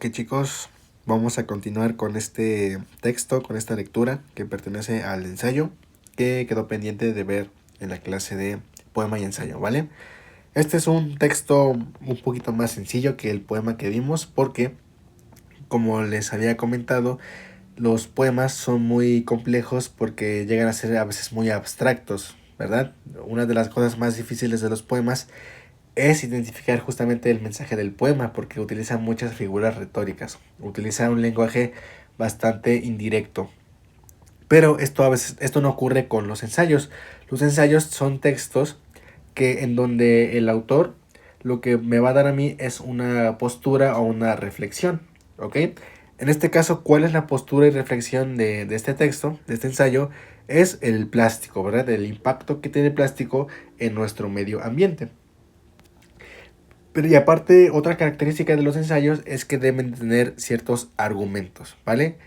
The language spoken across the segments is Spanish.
Ok, chicos, vamos a continuar con este texto, con esta lectura que pertenece al ensayo que quedó pendiente de ver en la clase de poema y ensayo, ¿vale? Este es un texto un poquito más sencillo que el poema que vimos porque, como les había comentado, los poemas son muy complejos porque llegan a ser a veces muy abstractos, ¿verdad? Una de las cosas más difíciles de los poemas es identificar justamente el mensaje del poema, porque utiliza muchas figuras retóricas, utiliza un lenguaje bastante indirecto. Pero esto no ocurre con los ensayos. Los ensayos son textos que en donde el autor lo que me va a dar a mí es una postura o una reflexión, ¿ok? En este caso, ¿cuál es la postura y reflexión de este texto, de este ensayo? Es el plástico, ¿verdad? El impacto que tiene el plástico en nuestro medio ambiente. Pero y aparte, otra característica de los ensayos es que deben tener ciertos argumentos, ¿vale?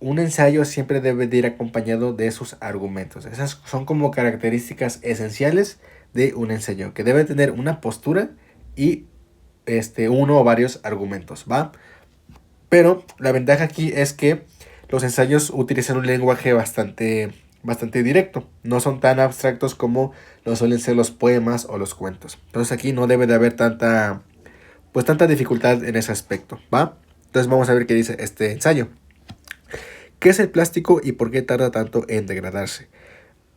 Un ensayo siempre debe de ir acompañado de sus argumentos. Esas son como características esenciales de un ensayo, que debe tener una postura y uno o varios argumentos, ¿va? Pero la ventaja aquí es que los ensayos utilizan un lenguaje bastante directo. No son tan abstractos como lo suelen ser los poemas o los cuentos. Entonces aquí no debe de haber tanta dificultad en ese aspecto, ¿va? Entonces vamos a ver qué dice este ensayo. ¿Qué es el plástico y por qué tarda tanto en degradarse?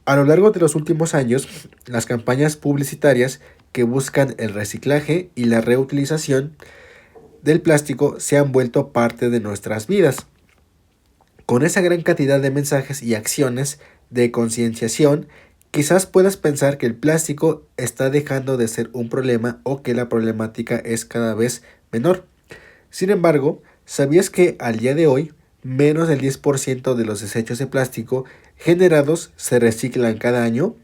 A lo largo de los últimos años, las campañas publicitarias que buscan el reciclaje y la reutilización del plástico se han vuelto parte de nuestras vidas. Con esa gran cantidad de mensajes y acciones de concienciación, quizás puedas pensar que el plástico está dejando de ser un problema o que la problemática es cada vez menor. Sin embargo, ¿sabías que al día de hoy menos del 10% de los desechos de plástico generados se reciclan cada año?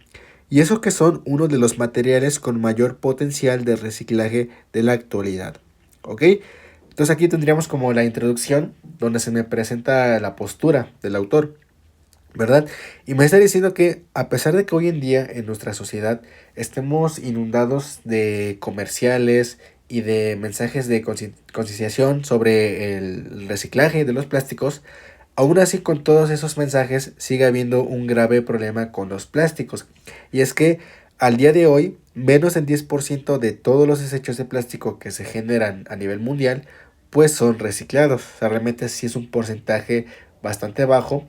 Y eso que son uno de los materiales con mayor potencial de reciclaje de la actualidad. ¿Ok? Entonces aquí tendríamos como la introducción donde se me presenta la postura del autor, ¿verdad? Y me está diciendo que a pesar de que hoy en día en nuestra sociedad estemos inundados de comerciales y de mensajes de concienciación sobre el reciclaje de los plásticos, aún así con todos esos mensajes sigue habiendo un grave problema con los plásticos. Y es que al día de hoy, menos del 10% de todos los desechos de plástico que se generan a nivel mundial, pues son reciclados. O sea, realmente sí es un porcentaje bastante bajo.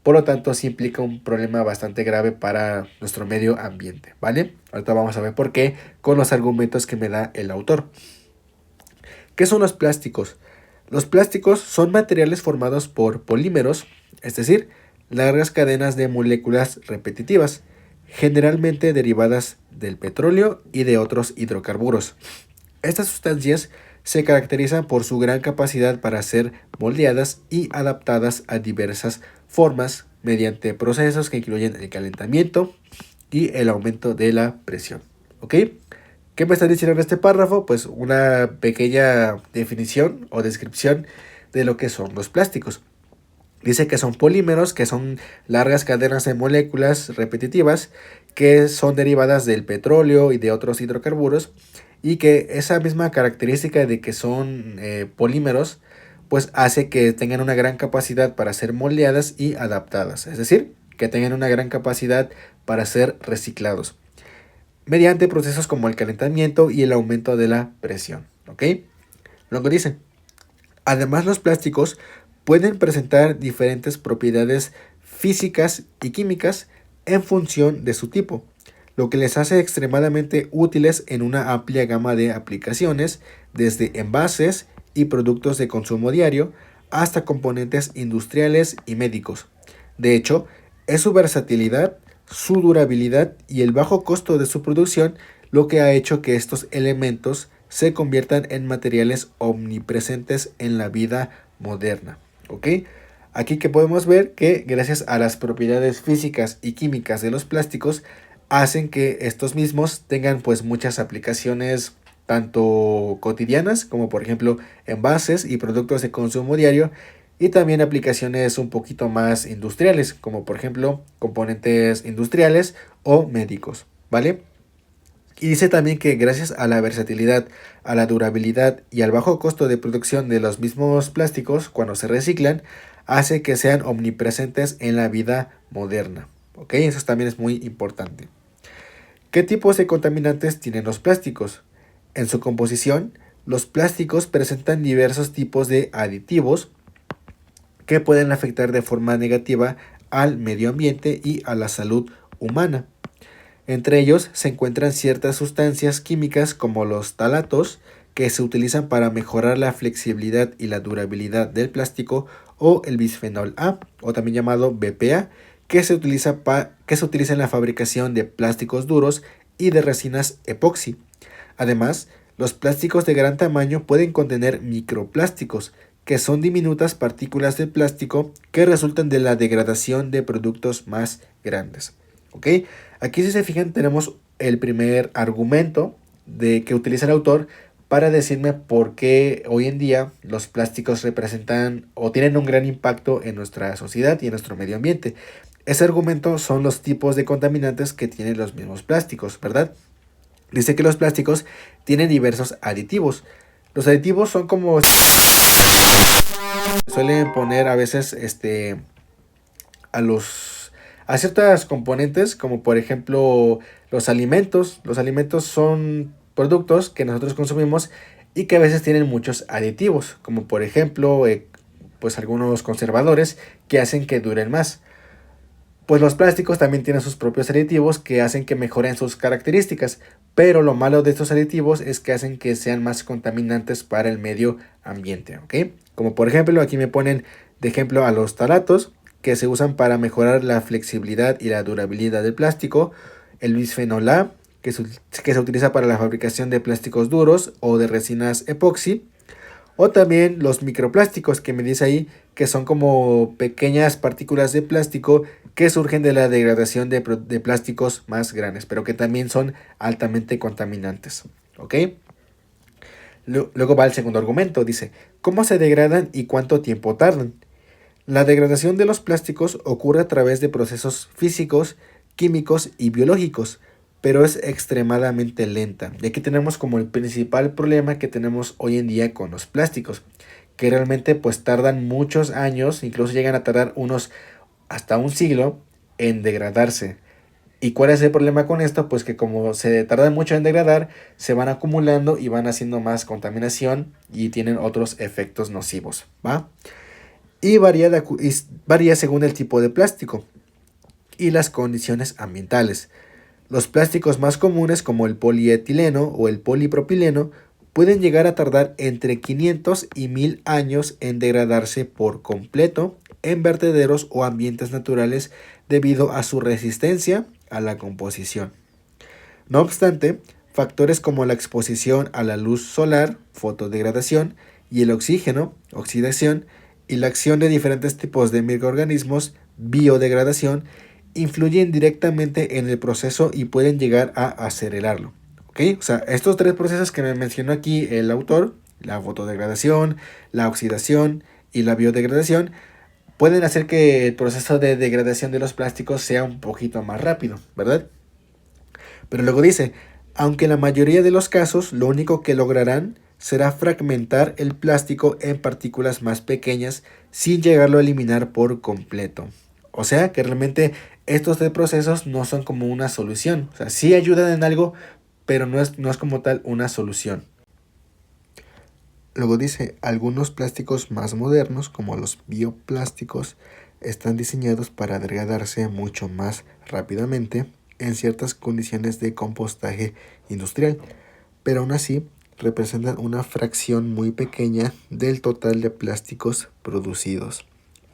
Por lo tanto, sí implica un problema bastante grave para nuestro medio ambiente, ¿vale? Ahorita vamos a ver por qué con los argumentos que me da el autor. ¿Qué son los plásticos? Los plásticos son materiales formados por polímeros, es decir, largas cadenas de moléculas repetitivas, generalmente derivadas del petróleo y de otros hidrocarburos. Estas sustancias se caracterizan por su gran capacidad para ser moldeadas y adaptadas a diversas formas mediante procesos que incluyen el calentamiento y el aumento de la presión. ¿Ok? ¿Qué me está diciendo en este párrafo? Pues una pequeña definición o descripción de lo que son los plásticos. Dice que son polímeros, que son largas cadenas de moléculas repetitivas que son derivadas del petróleo y de otros hidrocarburos, y que esa misma característica de que son polímeros pues hace que tengan una gran capacidad para ser moldeadas y adaptadas, es decir, que tengan una gran capacidad para ser reciclados mediante procesos como el calentamiento y el aumento de la presión. ¿Ok? Luego dice, además los plásticos pueden presentar diferentes propiedades físicas y químicas en función de su tipo, lo que les hace extremadamente útiles en una amplia gama de aplicaciones, desde envases y productos de consumo diario hasta componentes industriales y médicos. De hecho, es su versatilidad, su durabilidad y el bajo costo de su producción lo que ha hecho que estos elementos se conviertan en materiales omnipresentes en la vida moderna. ¿Ok? Aquí que podemos ver que gracias a las propiedades físicas y químicas de los plásticos hacen que estos mismos tengan pues muchas aplicaciones tanto cotidianas como por ejemplo envases y productos de consumo diario, y también aplicaciones un poquito más industriales como por ejemplo componentes industriales o médicos, ¿vale? Y dice también que gracias a la versatilidad, a la durabilidad y al bajo costo de producción de los mismos plásticos cuando se reciclan, hace que sean omnipresentes en la vida moderna. ¿Ok? Eso también es muy importante. ¿Qué tipos de contaminantes tienen los plásticos? En su composición, los plásticos presentan diversos tipos de aditivos que pueden afectar de forma negativa al medio ambiente y a la salud humana. Entre ellos se encuentran ciertas sustancias químicas como los talatos, que se utilizan para mejorar la flexibilidad y la durabilidad del plástico, o el bisfenol A, o también llamado BPA, que se utiliza en la fabricación de plásticos duros y de resinas epoxi. Además, los plásticos de gran tamaño pueden contener microplásticos, que son diminutas partículas de plástico que resultan de la degradación de productos más grandes. ¿Ok? Aquí, si se fijan, tenemos el primer argumento de que utiliza el autor para decirme por qué hoy en día los plásticos representan o tienen un gran impacto en nuestra sociedad y en nuestro medio ambiente. Ese argumento son los tipos de contaminantes que tienen los mismos plásticos, ¿verdad? Dice que los plásticos tienen diversos aditivos. Los aditivos son como suelen poner a veces a los a ciertas componentes, como por ejemplo los alimentos. Los alimentos son productos que nosotros consumimos y que a veces tienen muchos aditivos, como por ejemplo pues algunos conservadores que hacen que duren más. Pues los plásticos también tienen sus propios aditivos que hacen que mejoren sus características, pero lo malo de estos aditivos es que hacen que sean más contaminantes para el medio ambiente, ¿ok? Como por ejemplo, aquí me ponen de ejemplo a los talatos, que se usan para mejorar la flexibilidad y la durabilidad del plástico, el bisfenol A, que se utiliza para la fabricación de plásticos duros o de resinas epoxi, o también los microplásticos que me dice ahí, que son como pequeñas partículas de plástico que surgen de la degradación de plásticos más grandes, pero que también son altamente contaminantes. ¿Ok? Luego va el segundo argumento, dice, ¿cómo se degradan y cuánto tiempo tardan? La degradación de los plásticos ocurre a través de procesos físicos, químicos y biológicos, pero es extremadamente lenta. Y aquí tenemos como el principal problema que tenemos hoy en día con los plásticos, que realmente pues tardan muchos años, incluso llegan a tardar unos hasta un siglo en degradarse. ¿Y cuál es el problema con esto? Pues que como se tarda mucho en degradar, se van acumulando y van haciendo más contaminación y tienen otros efectos nocivos, ¿va? Y varía según el tipo de plástico y las condiciones ambientales. Los plásticos más comunes como el polietileno o el polipropileno pueden llegar a tardar entre 500 y 1000 años en degradarse por completo en vertederos o ambientes naturales debido a su resistencia a la composición. No obstante, factores como la exposición a la luz solar, fotodegradación, y el oxígeno, oxidación, y la acción de diferentes tipos de microorganismos, biodegradación, influyen directamente en el proceso y pueden llegar a acelerarlo. ¿Ok? O sea, estos tres procesos que me mencionó aquí el autor, la fotodegradación, la oxidación y la biodegradación, pueden hacer que el proceso de degradación de los plásticos sea un poquito más rápido, ¿verdad? Pero luego dice, aunque en la mayoría de los casos lo único que lograrán será fragmentar el plástico en partículas más pequeñas sin llegarlo a eliminar por completo. O sea que realmente estos tres procesos no son como una solución. O sea, sí ayudan en algo, pero no es como tal una solución. Luego dice, algunos plásticos más modernos, como los bioplásticos, están diseñados para degradarse mucho más rápidamente en ciertas condiciones de compostaje industrial, pero aún así representan una fracción muy pequeña del total de plásticos producidos,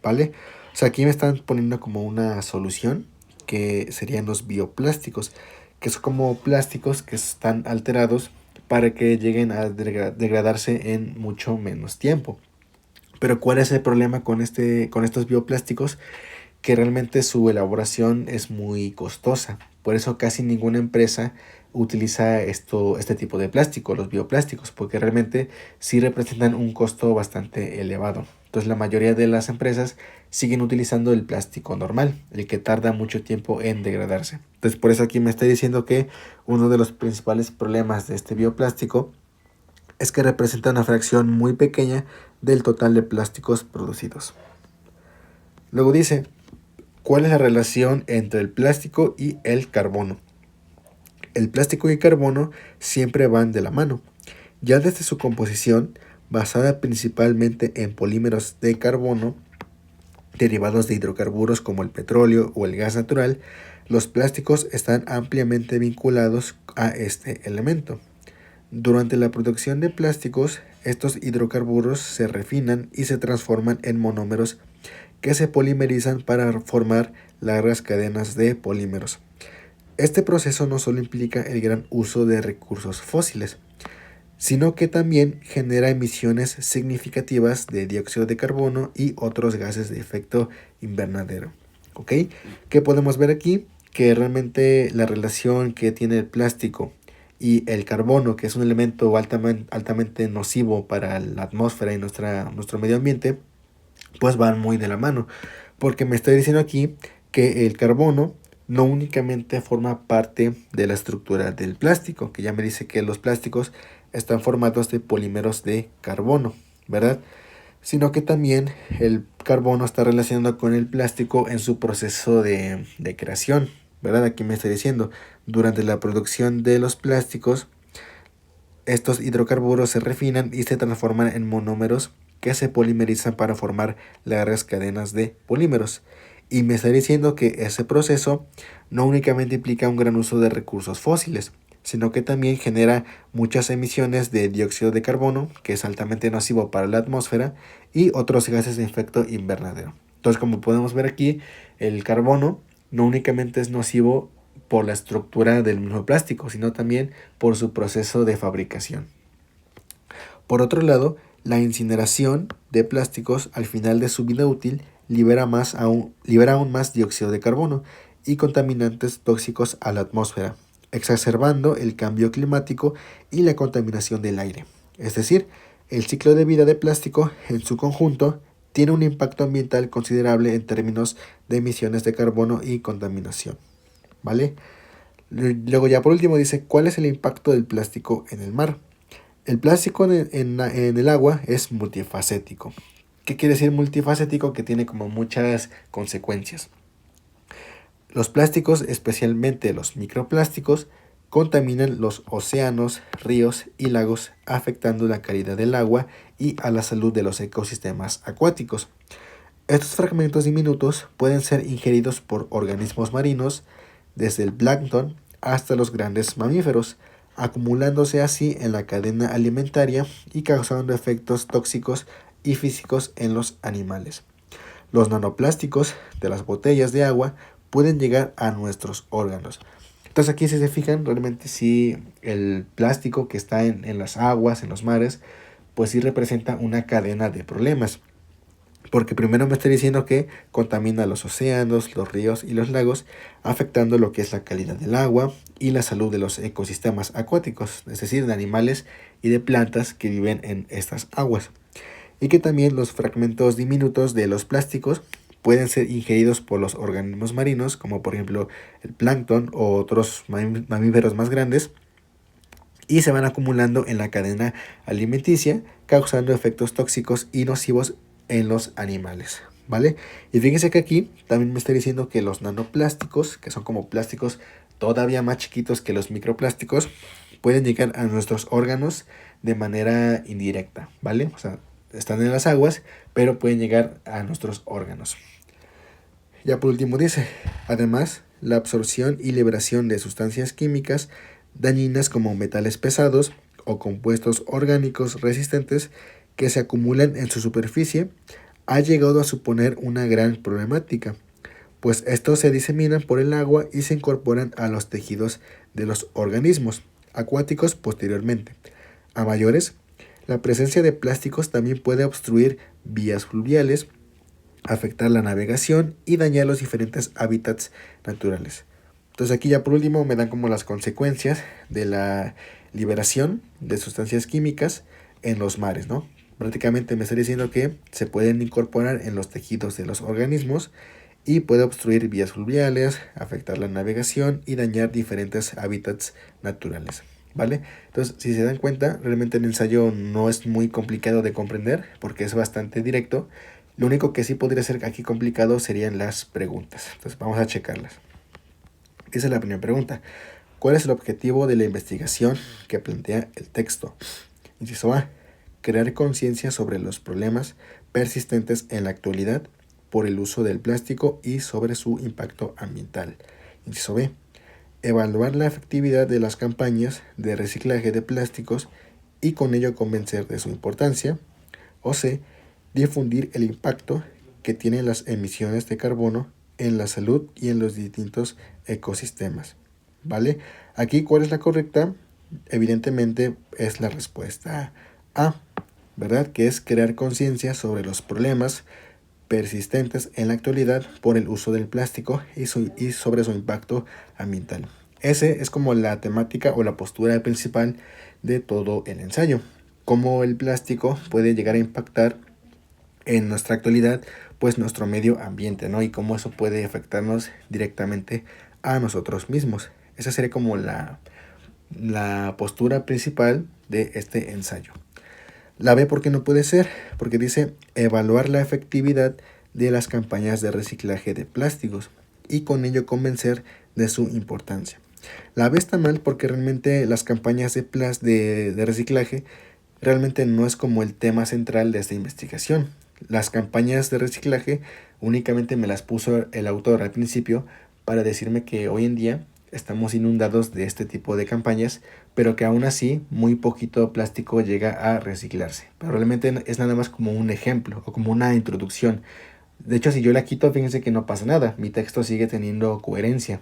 ¿vale? O sea, aquí me están poniendo como una solución que serían los bioplásticos, que son como plásticos que están alterados para que lleguen a degradarse en mucho menos tiempo. Pero ¿cuál es el problema con estos bioplásticos? Que realmente su elaboración es muy costosa. Por eso casi ninguna empresa utiliza este tipo de plástico, los bioplásticos, porque realmente sí representan un costo bastante elevado. Entonces la mayoría de las empresas siguen utilizando el plástico normal, el que tarda mucho tiempo en degradarse. Entonces por eso aquí me está diciendo que uno de los principales problemas de este bioplástico es que representa una fracción muy pequeña del total de plásticos producidos. Luego dice, ¿cuál es la relación entre el plástico y el carbono? El plástico y el carbono siempre van de la mano. Ya desde su composición, basada principalmente en polímeros de carbono, derivados de hidrocarburos como el petróleo o el gas natural, los plásticos están ampliamente vinculados a este elemento. Durante la producción de plásticos, estos hidrocarburos se refinan y se transforman en monómeros que se polimerizan para formar largas cadenas de polímeros. Este proceso no solo implica el gran uso de recursos fósiles, sino que también genera emisiones significativas de dióxido de carbono y otros gases de efecto invernadero. ¿Ok? ¿Qué podemos ver aquí? Que realmente la relación que tiene el plástico y el carbono, que es un elemento altamente nocivo para la atmósfera y nuestro medio ambiente, pues van muy de la mano. Porque me está diciendo aquí que el carbono no únicamente forma parte de la estructura del plástico, que ya me dice que los plásticos están formados de polímeros de carbono, ¿verdad? Sino que también el carbono está relacionado con el plástico en su proceso de creación, ¿verdad? Aquí me está diciendo, durante la producción de los plásticos, estos hidrocarburos se refinan y se transforman en monómeros que se polimerizan para formar largas cadenas de polímeros. Y me está diciendo que ese proceso no únicamente implica un gran uso de recursos fósiles, sino que también genera muchas emisiones de dióxido de carbono, que es altamente nocivo para la atmósfera, y otros gases de efecto invernadero. Entonces, como podemos ver aquí, el carbono no únicamente es nocivo por la estructura del mismo plástico, sino también por su proceso de fabricación. Por otro lado, la incineración de plásticos al final de su vida útil libera aún más dióxido de carbono y contaminantes tóxicos a la atmósfera, exacerbando el cambio climático y la contaminación del aire. Es decir, el ciclo de vida de plástico en su conjunto tiene un impacto ambiental considerable en términos de emisiones de carbono y contaminación. ¿Vale? Luego ya por último dice, ¿cuál es el impacto del plástico en el mar? El plástico en el agua es multifacético. ¿Qué quiere decir multifacético? Que tiene como muchas consecuencias. Los plásticos, especialmente los microplásticos, contaminan los océanos, ríos y lagos, afectando la calidad del agua y a la salud de los ecosistemas acuáticos. Estos fragmentos diminutos pueden ser ingeridos por organismos marinos, desde el plancton hasta los grandes mamíferos, acumulándose así en la cadena alimentaria y causando efectos tóxicos y físicos en los animales. Los nanoplásticos de las botellas de agua pueden llegar a nuestros órganos. Entonces aquí si se fijan, realmente sí el plástico que está en las aguas, en los mares, pues sí representa una cadena de problemas. Porque primero me está diciendo que contamina los océanos, los ríos y los lagos, afectando lo que es la calidad del agua y la salud de los ecosistemas acuáticos, es decir, de animales y de plantas que viven en estas aguas. Y que también los fragmentos diminutos de los plásticos pueden ser ingeridos por los organismos marinos, como por ejemplo el plancton o otros mamíferos más grandes, y se van acumulando en la cadena alimenticia, causando efectos tóxicos y nocivos en los animales, ¿vale? Y fíjense que aquí también me está diciendo que los nanoplásticos, que son como plásticos todavía más chiquitos que los microplásticos, pueden llegar a nuestros órganos de manera indirecta, ¿vale? O sea, están en las aguas, pero pueden llegar a nuestros órganos. Ya por último dice, además, la absorción y liberación de sustancias químicas dañinas como metales pesados o compuestos orgánicos resistentes que se acumulan en su superficie ha llegado a suponer una gran problemática, pues estos se diseminan por el agua y se incorporan a los tejidos de los organismos acuáticos posteriormente. A mayores, la presencia de plásticos también puede obstruir vías fluviales, afectar la navegación y dañar los diferentes hábitats naturales. Entonces aquí ya por último me dan como las consecuencias de la liberación de sustancias químicas en los mares, ¿no? Prácticamente me está diciendo que se pueden incorporar en los tejidos de los organismos y puede obstruir vías fluviales, afectar la navegación y dañar diferentes hábitats naturales, ¿vale? Entonces, si se dan cuenta, realmente el ensayo no es muy complicado de comprender porque es bastante directo. Lo único que sí podría ser aquí complicado serían las preguntas. Entonces, vamos a checarlas. Esa es la primera pregunta. ¿Cuál es el objetivo de la investigación que plantea el texto? Inciso A. Crear conciencia sobre los problemas persistentes en la actualidad por el uso del plástico y sobre su impacto ambiental. Inciso B. Evaluar la efectividad de las campañas de reciclaje de plásticos y con ello convencer de su importancia. O C. Difundir el impacto que tienen las emisiones de carbono en la salud y en los distintos ecosistemas. ¿Vale? Aquí, ¿cuál es la correcta? Evidentemente es la respuesta A, ¿verdad? Que es crear conciencia sobre los problemas persistentes en la actualidad por el uso del plástico y sobre su impacto ambiental. Ese es como la temática o la postura principal de todo el ensayo. Cómo el plástico puede llegar a impactar en nuestra actualidad, pues nuestro medio ambiente, ¿no? Y cómo eso puede afectarnos directamente a nosotros mismos. Esa sería como la postura principal de este ensayo. La B, ¿por qué no puede ser? Porque dice evaluar la efectividad de las campañas de reciclaje de plásticos y con ello convencer de su importancia. La B está mal porque realmente las campañas de reciclaje realmente no es como el tema central de esta investigación. Las campañas de reciclaje únicamente me las puso el autor al principio para decirme que hoy en día estamos inundados de este tipo de campañas, pero que aún así muy poquito plástico llega a reciclarse. Pero realmente es nada más como un ejemplo o como una introducción. De hecho, si yo la quito, fíjense que no pasa nada. Mi texto sigue teniendo coherencia.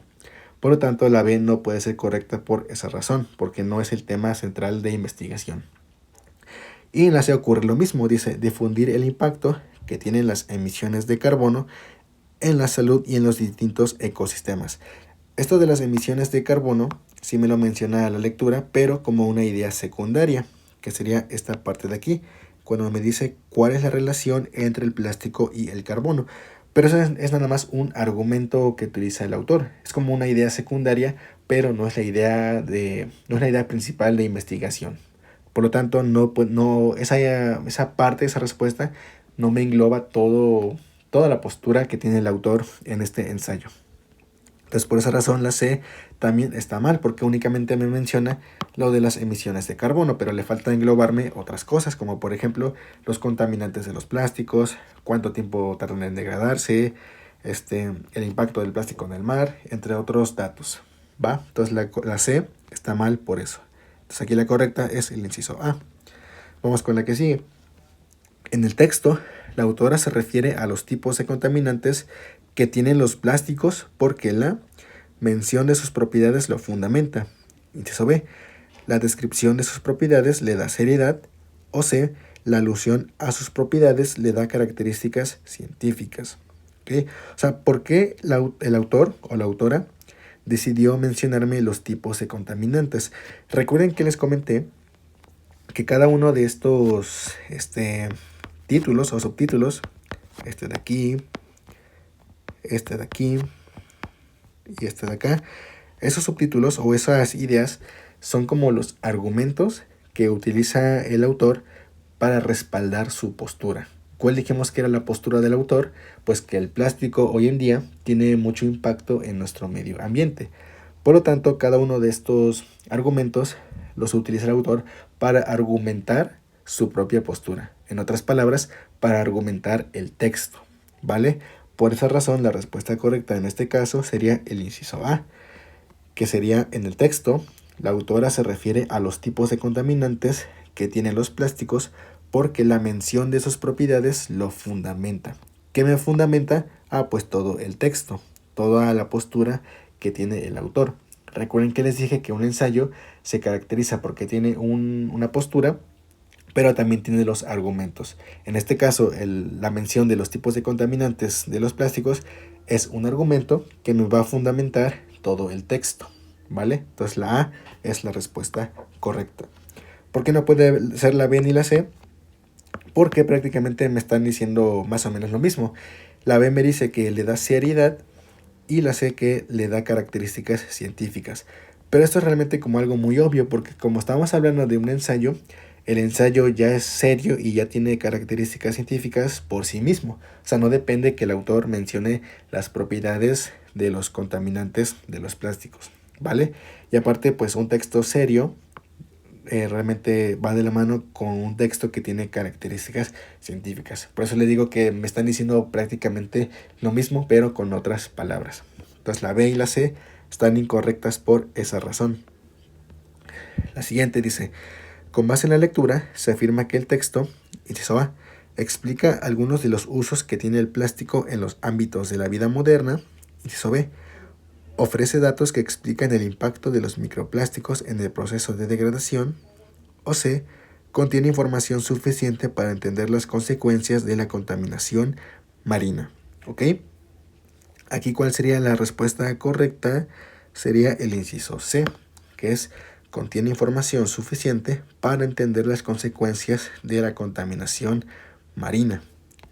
Por lo tanto, la B no puede ser correcta por esa razón, porque no es el tema central de investigación. Y en la C ocurre lo mismo, dice difundir el impacto que tienen las emisiones de carbono en la salud y en los distintos ecosistemas. Esto de las emisiones de carbono sí me lo menciona la lectura, pero como una idea secundaria, que sería esta parte de aquí, cuando me dice cuál es la relación entre el plástico y el carbono. Pero eso es nada más un argumento que utiliza el autor. Es como una idea secundaria, pero no es la idea principal de investigación. Por lo tanto, esa parte, esa respuesta, no me engloba toda la postura que tiene el autor en este ensayo. Entonces, por esa razón, la C también está mal, porque únicamente me menciona lo de las emisiones de carbono, pero le falta englobarme otras cosas, como por ejemplo los contaminantes de los plásticos, cuánto tiempo tardan en degradarse, el impacto del plástico en el mar, entre otros datos. ¿Va? Entonces la C está mal por eso. Entonces aquí la correcta es el inciso A. Vamos con la que sigue. En el texto, la autora se refiere a los tipos de contaminantes que tienen los plásticos porque la mención de sus propiedades lo fundamenta. Inciso B. La descripción de sus propiedades le da seriedad. O C. La alusión a sus propiedades le da características científicas. ¿Okay? O sea, ¿por qué el autor o la autora decidió mencionarme los tipos de contaminantes? Recuerden que les comenté que cada uno de estos títulos o subtítulos, este de aquí y este de acá, esos subtítulos o esas ideas son como los argumentos que utiliza el autor para respaldar su postura. ¿Cuál dijimos que era la postura del autor? Pues que el plástico hoy en día tiene mucho impacto en nuestro medio ambiente. Por lo tanto, cada uno de estos argumentos los utiliza el autor para argumentar su propia postura. En otras palabras, para argumentar el texto, ¿vale? Por esa razón, la respuesta correcta en este caso sería el inciso A, que sería en el texto, la autora se refiere a los tipos de contaminantes que tienen los plásticos porque la mención de sus propiedades lo fundamenta. ¿Qué me fundamenta? Pues todo el texto, toda la postura que tiene el autor. Recuerden que les dije que un ensayo se caracteriza porque tiene una postura, pero también tiene los argumentos. En este caso, la mención de los tipos de contaminantes de los plásticos es un argumento que me va a fundamentar todo el texto, ¿vale? Entonces la A es la respuesta correcta. ¿Por qué no puede ser la B ni la C? Porque prácticamente me están diciendo más o menos lo mismo. La B me dice que le da seriedad y la C que le da características científicas. Pero esto es realmente como algo muy obvio, porque como estamos hablando de un ensayo, el ensayo ya es serio y ya tiene características científicas por sí mismo. O sea, no depende que el autor mencione las propiedades de los contaminantes de los plásticos, ¿vale? Y aparte, pues un texto serio realmente va de la mano con un texto que tiene características científicas. Por eso le digo que me están diciendo prácticamente lo mismo, pero con otras palabras. Entonces la B y la C están incorrectas por esa razón. La siguiente dice, con base en la lectura, se afirma que el texto, inciso A, explica algunos de los usos que tiene el plástico en los ámbitos de la vida moderna. Inciso B, ofrece datos que explican el impacto de los microplásticos en el proceso de degradación. O C, contiene información suficiente para entender las consecuencias de la contaminación marina. ¿Ok? Aquí, ¿cuál sería la respuesta correcta? Sería el inciso C, que es contiene información suficiente para entender las consecuencias de la contaminación marina.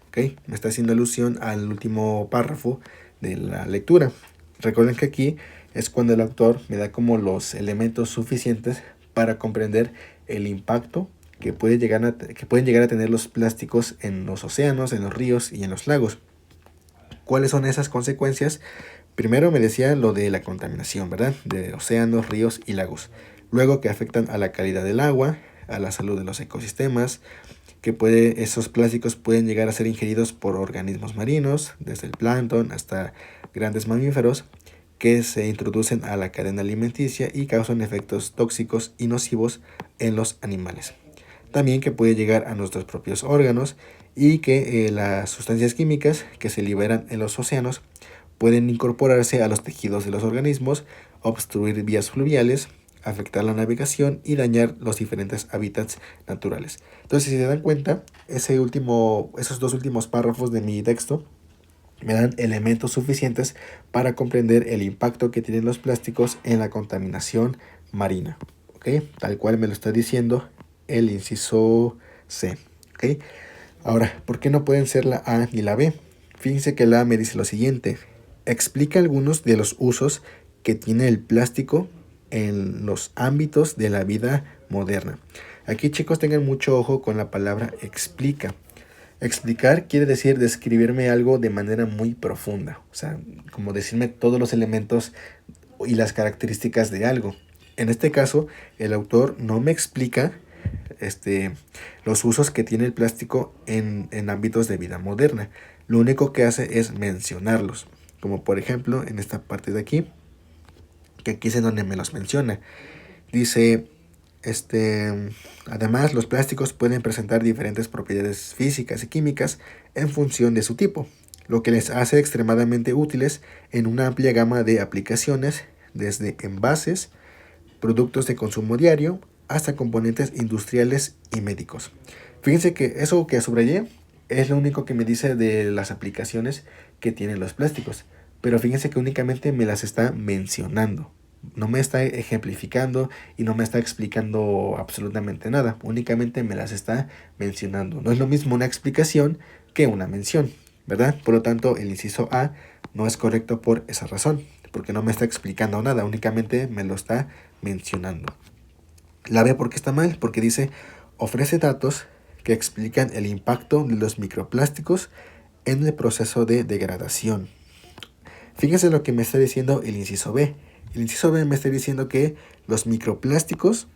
¿Ok? Me está haciendo alusión al último párrafo de la lectura. Recuerden que aquí es cuando el autor me da como los elementos suficientes para comprender el impacto que pueden llegar a tener los plásticos en los océanos, en los ríos y en los lagos. ¿Cuáles son esas consecuencias? Primero me decía lo de la contaminación, ¿verdad? De océanos, ríos y lagos. Luego que afectan a la calidad del agua, a la salud de los ecosistemas, que esos plásticos pueden llegar a ser ingeridos por organismos marinos, desde el plancton hasta grandes mamíferos, que se introducen a la cadena alimenticia y causan efectos tóxicos y nocivos en los animales. También que puede llegar a nuestros propios órganos y que las sustancias químicas que se liberan en los océanos pueden incorporarse a los tejidos de los organismos, obstruir vías fluviales, afectar la navegación y dañar los diferentes hábitats naturales. Entonces, si se dan cuenta, esos dos últimos párrafos de mi texto me dan elementos suficientes para comprender el impacto que tienen los plásticos en la contaminación marina. ¿Ok? Tal cual me lo está diciendo el inciso C. ¿Ok? Ahora, ¿por qué no pueden ser la A ni la B? Fíjense que la A me dice lo siguiente. Explica algunos de los usos que tiene el plástico en los ámbitos de la vida moderna. Aquí, chicos, tengan mucho ojo con la palabra explica. Explicar quiere decir describirme algo de manera muy profunda, o sea, como decirme todos los elementos y las características de algo. En este caso, el autor no me explica los usos que tiene el plástico en ámbitos de vida moderna. Lo único que hace es mencionarlos, como por ejemplo en esta parte de aquí, que aquí es en donde me los menciona. Dice, además los plásticos pueden presentar diferentes propiedades físicas y químicas en función de su tipo, lo que les hace extremadamente útiles en una amplia gama de aplicaciones, desde envases, productos de consumo diario, hasta componentes industriales y médicos. Fíjense que eso que subrayé es lo único que me dice de las aplicaciones que tienen los plásticos, pero fíjense que únicamente me las está mencionando. No me está ejemplificando y no me está explicando absolutamente nada. Únicamente me las está mencionando. No es lo mismo una explicación que una mención, ¿verdad? Por lo tanto, el inciso A no es correcto por esa razón, porque no me está explicando nada, únicamente me lo está mencionando. La B, ¿por qué está mal? Porque dice, ofrece datos que explican el impacto de los microplásticos en el proceso de degradación. Fíjense lo que me está diciendo el inciso B. El inciso B me está diciendo que los microplásticos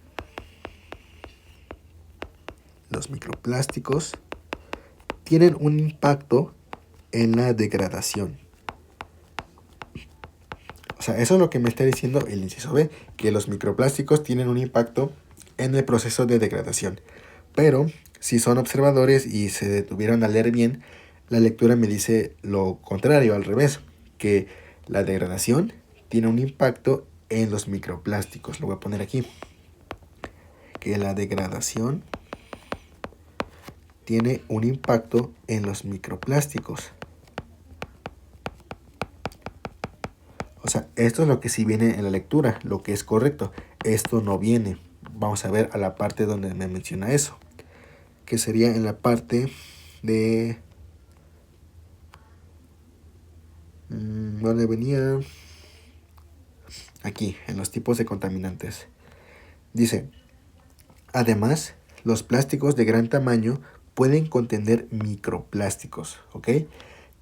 tienen un impacto en la degradación. O sea, eso es lo que me está diciendo el inciso B, que los microplásticos tienen un impacto en el proceso de degradación. Pero si son observadores y se detuvieron a leer bien, la lectura me dice lo contrario, al revés, que la degradación tiene un impacto en los microplásticos. Lo voy a poner aquí. Que la degradación tiene un impacto en los microplásticos. O sea, Esto es lo que sí viene en la lectura, lo que es correcto. Esto no viene. Vamos a ver a la parte donde me menciona eso, que sería en la parte de... ¿Dónde venía? Aquí, en los tipos de contaminantes. Dice, además, los plásticos de gran tamaño pueden contener microplásticos, ¿ok?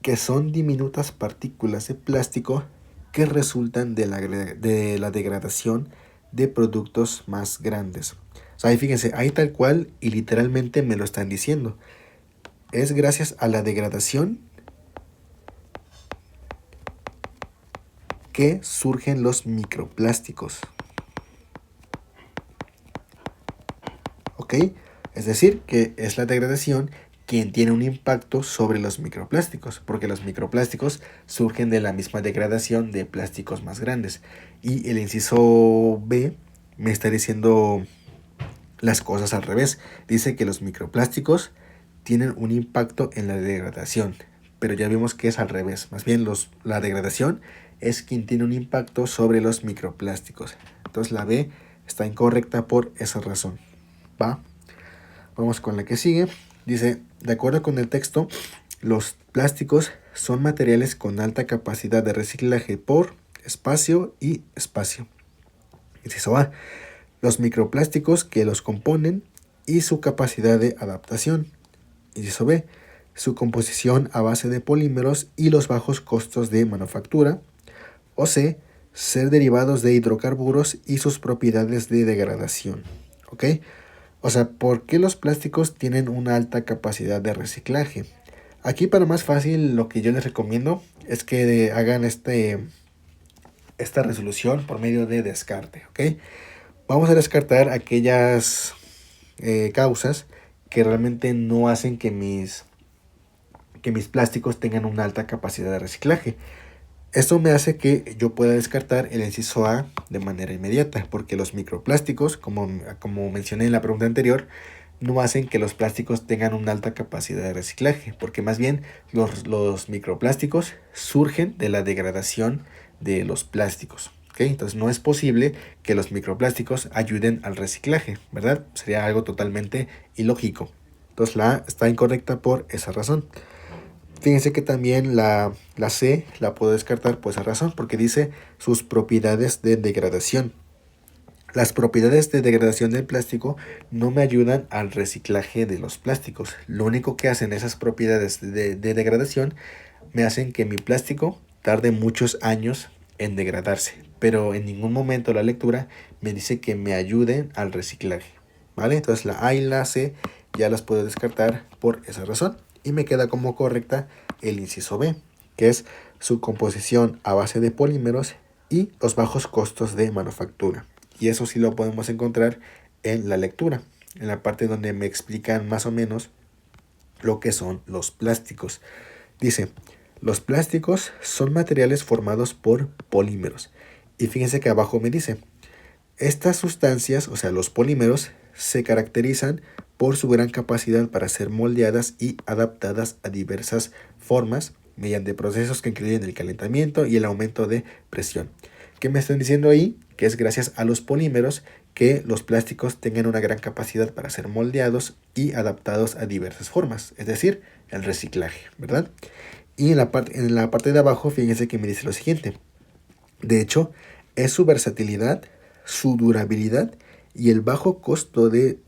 Que son diminutas partículas de plástico que resultan de la degradación de productos más grandes. O sea, ahí fíjense, ahí tal cual y literalmente me lo están diciendo. Es gracias a la degradación que surgen los microplásticos. ¿Ok? Es decir, que es la degradación quien tiene un impacto sobre los microplásticos, porque los microplásticos surgen de la misma degradación de plásticos más grandes. Y el inciso B me está diciendo las cosas al revés. Dice que los microplásticos tienen un impacto en la degradación, pero ya vimos que es al revés. Más bien la degradación es quien tiene un impacto sobre los microplásticos. Entonces la B está incorrecta por esa razón. ¿Va? Vamos con la que sigue. Dice, de acuerdo con el texto, los plásticos son materiales con alta capacidad de reciclaje por espacio y espacio. Inciso A, los microplásticos que los componen y su capacidad de adaptación. Inciso B, su composición a base de polímeros y los bajos costos de manufactura. O C, ser derivados de hidrocarburos y sus propiedades de degradación. ¿Ok? O sea, ¿por qué los plásticos tienen una alta capacidad de reciclaje? Aquí para más fácil lo que yo les recomiendo es que hagan esta resolución por medio de descarte, ¿ok? Vamos a descartar aquellas causas que realmente no hacen que mis plásticos tengan una alta capacidad de reciclaje. Esto me hace que yo pueda descartar el inciso A de manera inmediata, porque los microplásticos, como mencioné en la pregunta anterior, no hacen que los plásticos tengan una alta capacidad de reciclaje, porque más bien los microplásticos surgen de la degradación de los plásticos. ¿Okay? Entonces no es posible que los microplásticos ayuden al reciclaje, ¿verdad? Sería algo totalmente ilógico. Entonces la A está incorrecta por esa razón. Fíjense que también la C la puedo descartar por esa razón, porque dice sus propiedades de degradación. Las propiedades de degradación del plástico no me ayudan al reciclaje de los plásticos. Lo único que hacen esas propiedades de degradación me hacen que mi plástico tarde muchos años en degradarse. Pero en ningún momento la lectura me dice que me ayuden al reciclaje. ¿Vale? Entonces la A y la C ya las puedo descartar por esa razón. Y me queda como correcta el inciso B, que es su composición a base de polímeros y los bajos costos de manufactura. Y eso sí lo podemos encontrar en la lectura, en la parte donde me explican más o menos lo que son los plásticos. Dice, los plásticos son materiales formados por polímeros. Y fíjense que abajo me dice, estas sustancias, o sea, los polímeros, se caracterizan por su gran capacidad para ser moldeadas y adaptadas a diversas formas mediante procesos que incluyen el calentamiento y el aumento de presión. ¿Qué me están diciendo ahí? Que es gracias a los polímeros que los plásticos tengan una gran capacidad para ser moldeados y adaptados a diversas formas, es decir, el reciclaje, ¿verdad? Y en la parte de abajo, fíjense que me dice lo siguiente. De hecho, es su versatilidad, su durabilidad y el bajo costo de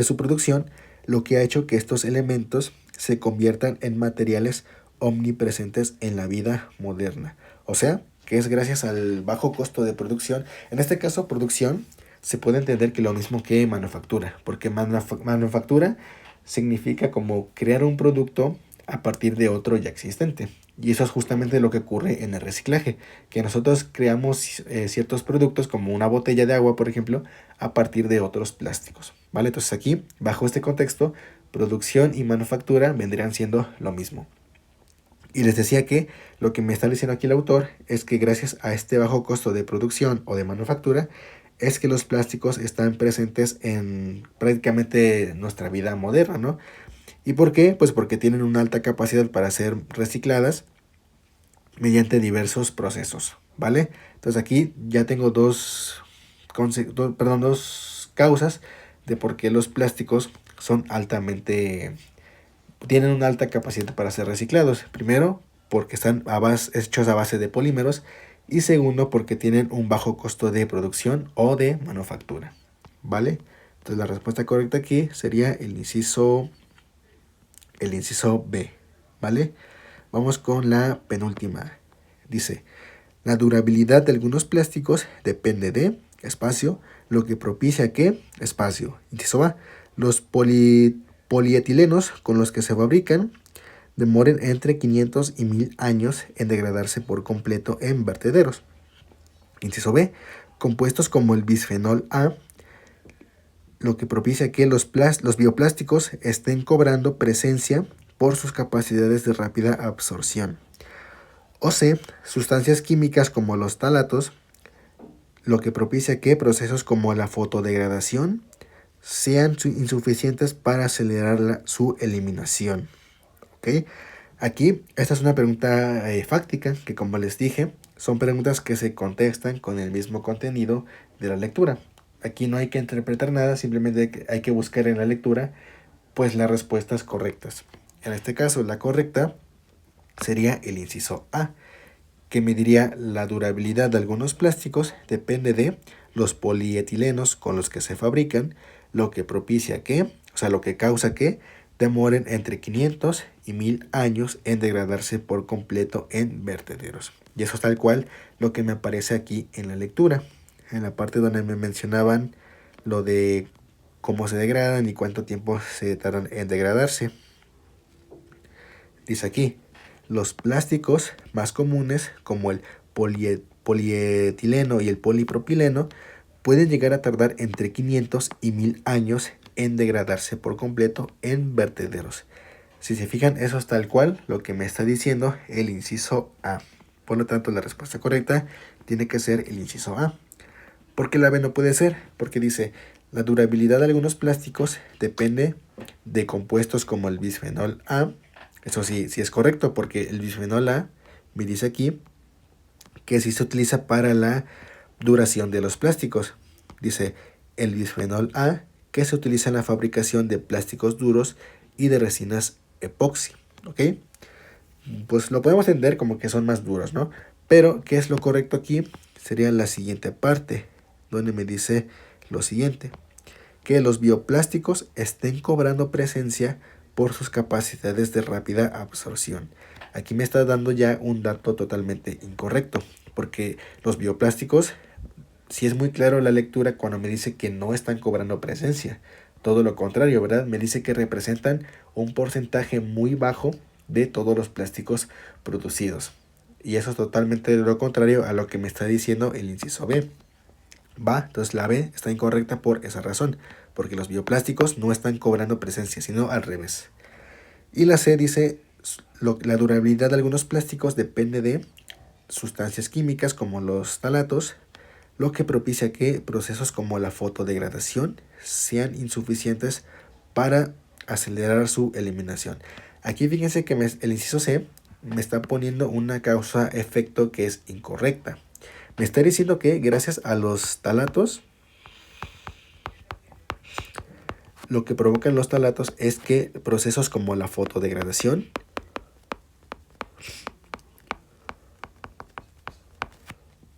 su producción lo que ha hecho que estos elementos se conviertan en materiales omnipresentes en la vida moderna. O sea, que es gracias al bajo costo de producción. En este caso, producción se puede entender que lo mismo que manufactura, porque manufactura significa como crear un producto a partir de otro ya existente. Y eso es justamente lo que ocurre en el reciclaje, que nosotros creamos ciertos productos como una botella de agua, por ejemplo, a partir de otros plásticos, ¿vale? Entonces aquí, bajo este contexto, producción y manufactura vendrían siendo lo mismo. Y les decía que lo que me está diciendo aquí el autor es que gracias a este bajo costo de producción o de manufactura, es que los plásticos están presentes en prácticamente nuestra vida moderna, ¿no? ¿Y por qué? Pues porque tienen una alta capacidad para ser recicladas mediante diversos procesos, ¿vale? Entonces aquí ya tengo dos causas de por qué los plásticos son tienen una alta capacidad para ser reciclados. Primero, porque están hechos a base de polímeros, y segundo, porque tienen un bajo costo de producción o de manufactura, ¿vale? Entonces la respuesta correcta aquí sería el inciso B, ¿vale? Vamos con la penúltima. Dice, la durabilidad de algunos plásticos depende de espacio, lo que propicia que espacio. Inciso A, los polietilenos con los que se fabrican demoren entre 500 y 1000 años en degradarse por completo en vertederos. Inciso B, compuestos como el bisfenol A, lo que propicia que los bioplásticos estén cobrando presencia por sus capacidades de rápida absorción. O C, sustancias químicas como los talatos, lo que propicia que procesos como la fotodegradación sean insuficientes para acelerar su eliminación. ¿Ok? Aquí, esta es una pregunta fáctica, que como les dije, son preguntas que se contestan con el mismo contenido de la lectura. Aquí no hay que interpretar nada, simplemente hay que buscar en la lectura pues las respuestas correctas. En este caso, la correcta sería el inciso A, que mediría la durabilidad de algunos plásticos depende de los polietilenos con los que se fabrican, lo que propicia que, lo que causa que demoren entre 500 y 1000 años en degradarse por completo en vertederos. Y eso es tal cual lo que me aparece aquí en la lectura, en la parte donde me mencionaban lo de cómo se degradan y cuánto tiempo se tardan en degradarse. Dice aquí, los plásticos más comunes, como el polietileno y el polipropileno, pueden llegar a tardar entre 500 y 1000 años en degradarse por completo en vertederos. Si se fijan, eso es tal cual lo que me está diciendo el inciso A. Por lo tanto, la respuesta correcta tiene que ser el inciso A. ¿Por qué la B no puede ser? Porque dice, la durabilidad de algunos plásticos depende de compuestos como el bisfenol A. Eso sí es correcto, porque el bisfenol A me dice aquí que sí se utiliza para la duración de los plásticos. Dice, el bisfenol A, que se utiliza en la fabricación de plásticos duros y de resinas epoxi. ¿Ok? Pues lo podemos entender como que son más duros, ¿no? Pero, ¿qué es lo correcto aquí? Sería la siguiente parte, donde me dice lo siguiente, que los bioplásticos estén cobrando presencia por sus capacidades de rápida absorción. Aquí me está dando ya un dato totalmente incorrecto, porque los bioplásticos, sí es muy claro la lectura cuando me dice que no están cobrando presencia. Todo lo contrario, ¿verdad? Me dice que representan un porcentaje muy bajo de todos los plásticos producidos. Y eso es totalmente lo contrario a lo que me está diciendo el inciso B. Entonces la B está incorrecta por esa razón, porque los bioplásticos no están cobrando presencia, sino al revés. Y la C dice, la durabilidad de algunos plásticos depende de sustancias químicas como los talatos, lo que propicia que procesos como la fotodegradación sean insuficientes para acelerar su eliminación. Aquí fíjense que el inciso C me está poniendo una causa-efecto que es incorrecta. Me está diciendo que gracias a los talatos, lo que provocan los talatos es que procesos como la fotodegradación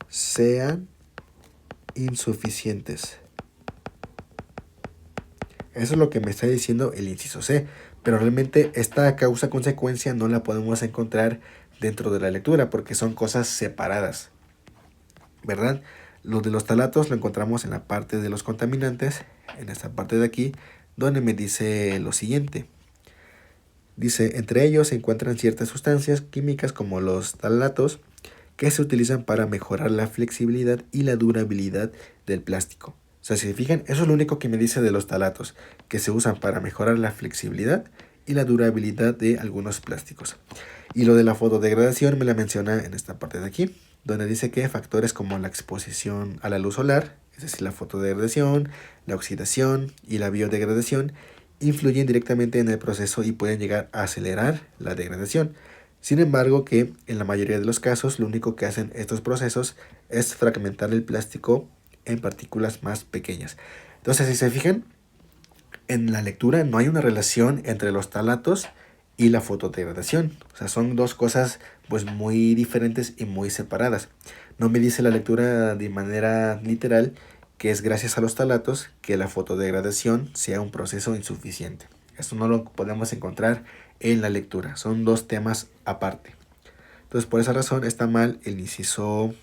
sean insuficientes. Eso es lo que me está diciendo el inciso C, pero realmente esta causa-consecuencia no la podemos encontrar dentro de la lectura porque son cosas separadas, ¿verdad? Lo de los talatos lo encontramos en la parte de los contaminantes, en esta parte de aquí, donde me dice lo siguiente. Dice, entre ellos se encuentran ciertas sustancias químicas como los talatos que se utilizan para mejorar la flexibilidad y la durabilidad del plástico. O sea, si se fijan, eso es lo único que me dice de los talatos, que se usan para mejorar la flexibilidad y la durabilidad de algunos plásticos. Y lo de la fotodegradación me la menciona en esta parte de aquí, donde dice que factores como la exposición a la luz solar, es decir, la fotodegradación, la oxidación y la biodegradación, influyen directamente en el proceso y pueden llegar a acelerar la degradación. Sin embargo, que en la mayoría de los casos lo único que hacen estos procesos es fragmentar el plástico en partículas más pequeñas. Entonces, si se fijan, en la lectura no hay una relación entre los talatos y la fotodegradación. O sea, son dos cosas pues muy diferentes y muy separadas. No me dice la lectura de manera literal que es gracias a los talatos que la fotodegradación sea un proceso insuficiente. Esto no lo podemos encontrar en la lectura. Son dos temas aparte. Entonces, por esa razón está mal el inciso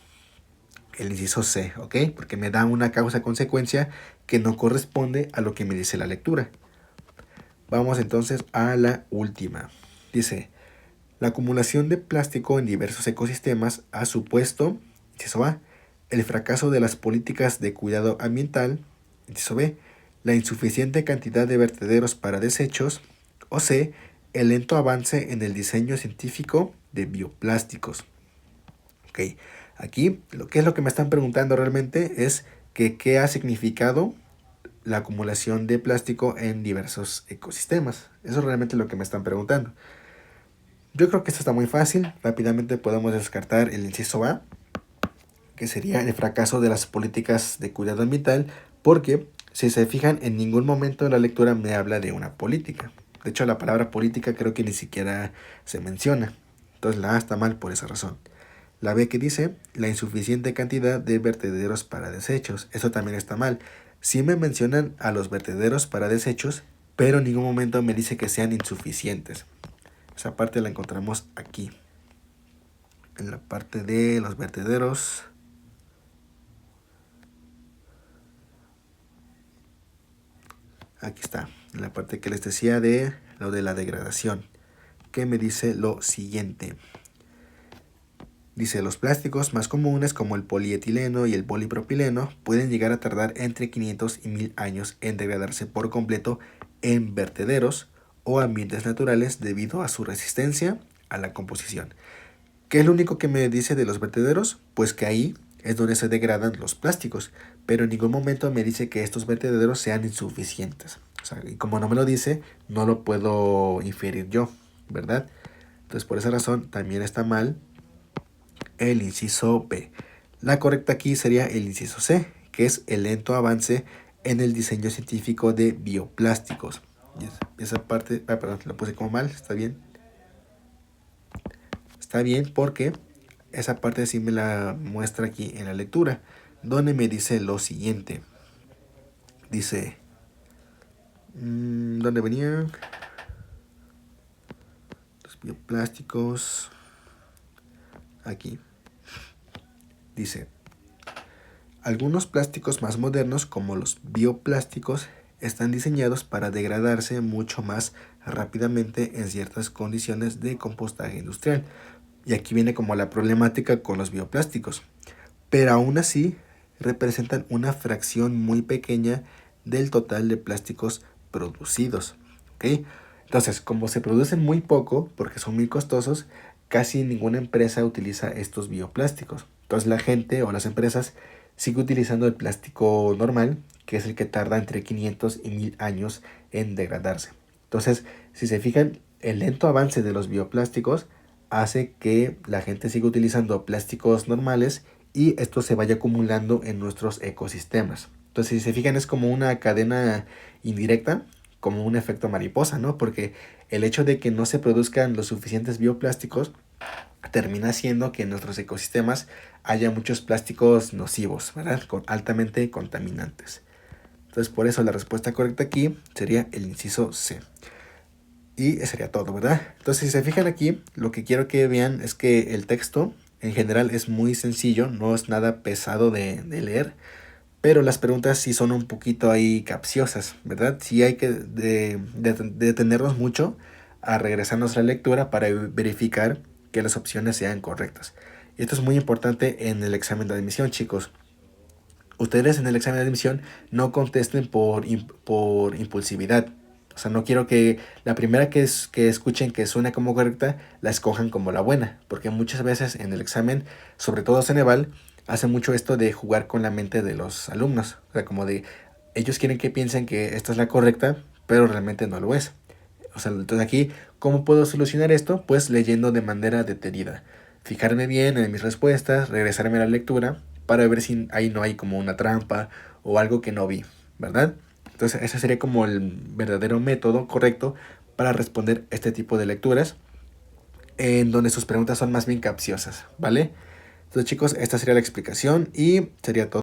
C, ¿ok? Porque me da una causa-consecuencia que no corresponde a lo que me dice la lectura. Vamos entonces a la última. Dice, la acumulación de plástico en diversos ecosistemas ha supuesto, inciso A, el fracaso de las políticas de cuidado ambiental, inciso B, la insuficiente cantidad de vertederos para desechos, o C, el lento avance en el diseño científico de bioplásticos. Ok, aquí ¿qué es lo que me están preguntando realmente? Es que qué ha significado la acumulación de plástico en diversos ecosistemas. Eso es realmente lo que me están preguntando. Yo creo que esto está muy fácil. Rápidamente podemos descartar el inciso A, que sería el fracaso de las políticas de cuidado ambiental, porque si se fijan, en ningún momento de la lectura me habla de una política. De hecho, la palabra política creo que ni siquiera se menciona. Entonces la A está mal por esa razón. La B que dice la insuficiente cantidad de vertederos para desechos. Eso también está mal. Sí me mencionan a los vertederos para desechos, pero en ningún momento me dice que sean insuficientes. Esa parte la encontramos aquí, en la parte de los vertederos. Aquí está, en la parte que les decía de lo de la degradación, que me dice lo siguiente. Dice, los plásticos más comunes como el polietileno y el polipropileno pueden llegar a tardar entre 500 y 1000 años en degradarse por completo en vertederos o ambientes naturales debido a su resistencia a la composición. ¿Qué es lo único que me dice de los vertederos? Pues que ahí es donde se degradan los plásticos, pero en ningún momento me dice que estos vertederos sean insuficientes. O sea, y como no me lo dice, no lo puedo inferir yo, ¿verdad? Entonces, por esa razón, también está mal el inciso B. La correcta aquí sería el inciso C, que es el lento avance en el diseño científico de bioplásticos. Y esa parte, perdón, la puse como mal, está bien. Está bien porque esa parte sí me la muestra aquí en la lectura, donde me dice lo siguiente. Dice, ¿dónde venían? Los bioplásticos. Aquí. Dice, algunos plásticos más modernos, como los bioplásticos, están diseñados para degradarse mucho más rápidamente en ciertas condiciones de compostaje industrial. Y aquí viene como la problemática con los bioplásticos. Pero aún así representan una fracción muy pequeña del total de plásticos producidos. ¿Ok? Entonces, como se producen muy poco, porque son muy costosos, casi ninguna empresa utiliza estos bioplásticos. Entonces la gente o las empresas sigue utilizando el plástico normal, que es el que tarda entre 500 y 1000 años en degradarse. Entonces, si se fijan, el lento avance de los bioplásticos hace que la gente siga utilizando plásticos normales y esto se vaya acumulando en nuestros ecosistemas. Entonces, si se fijan, es como una cadena indirecta, como un efecto mariposa, ¿no? Porque el hecho de que no se produzcan los suficientes bioplásticos termina haciendo que en nuestros ecosistemas haya muchos plásticos nocivos, ¿verdad? Altamente contaminantes. Entonces, por eso la respuesta correcta aquí sería el inciso C. Y sería todo, ¿verdad? Entonces, si se fijan aquí, lo que quiero que vean es que el texto en general es muy sencillo, no es nada pesado de leer, pero las preguntas sí son un poquito ahí capciosas, ¿verdad? Sí hay que detenernos mucho a regresarnos a la lectura para verificar que las opciones sean correctas. Y esto es muy importante en el examen de admisión, chicos. Ustedes en el examen de admisión no contesten por impulsividad. O sea, no quiero que la primera que escuchen que suena como correcta, la escojan como la buena. Porque muchas veces en el examen, sobre todo Ceneval, hace mucho esto de jugar con la mente de los alumnos. O sea, como de, ellos quieren que piensen que esta es la correcta, pero realmente no lo es. O sea, entonces aquí, ¿cómo puedo solucionar esto? Pues leyendo de manera detenida. Fijarme bien en mis respuestas, regresarme a la lectura para ver si ahí no hay como una trampa o algo que no vi, ¿verdad? Entonces ese sería como el verdadero método correcto para responder este tipo de lecturas en donde sus preguntas son más bien capciosas, ¿vale? Entonces chicos, esta sería la explicación y sería todo.